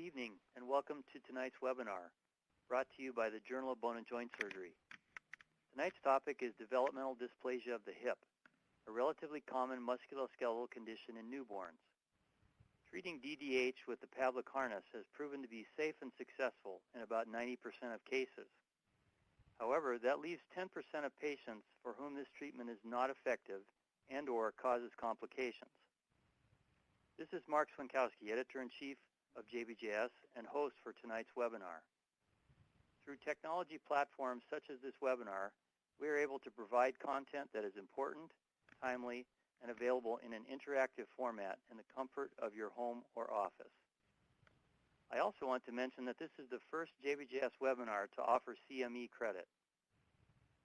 evening and welcome to tonight's webinar, brought to you by the Journal of Bone and Joint Surgery. Tonight's topic is developmental dysplasia of the hip, a relatively common musculoskeletal condition in newborns. Treating DDH with the Pavlik harness has proven to be safe and successful in about 90% of cases. However, that leaves 10% of patients for whom this treatment is not effective and/or causes complications. This is Mark Swinkowski, Editor-in-Chief of JBJS and host for tonight's webinar. Through technology platforms such as this webinar, we are able to provide content that is important, timely, and available in an interactive format in the comfort of your home or office. I also want to mention that this is the first JBJS webinar to offer CME credit.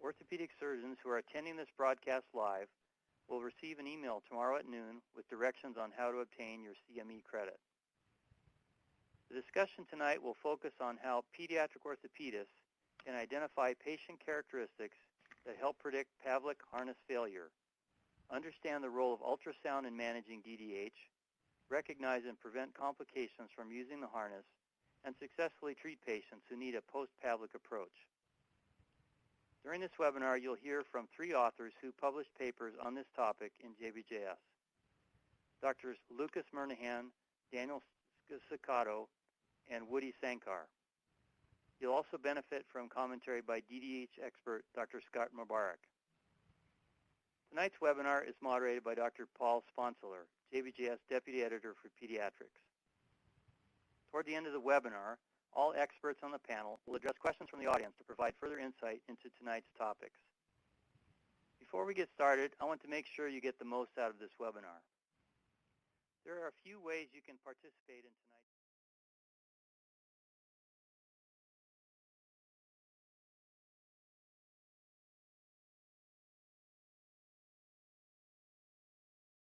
Orthopedic surgeons who are attending this broadcast live will receive an email tomorrow at noon with directions on how to obtain your CME credit. The discussion tonight will focus on how pediatric orthopedists can identify patient characteristics that help predict Pavlik harness failure, understand the role of ultrasound in managing DDH, recognize and prevent complications from using the harness, and successfully treat patients who need a post-Pavlik approach. During this webinar, you'll hear from 3 authors who published papers on this topic in JBJS. Drs. Lucas Murnagham, Daniel Sucato, and Woody Sankar. You'll also benefit from commentary by DDH expert Dr. Scott Mubarak. Tonight's webinar is moderated by Dr. Paul Sponseller, JBJS Deputy Editor for Pediatrics. Toward the end of the webinar, all experts on the panel will address questions from the audience to provide further insight into tonight's topics. Before we get started, I want to make sure you get the most out of this webinar. There are a few ways you can participate in tonight's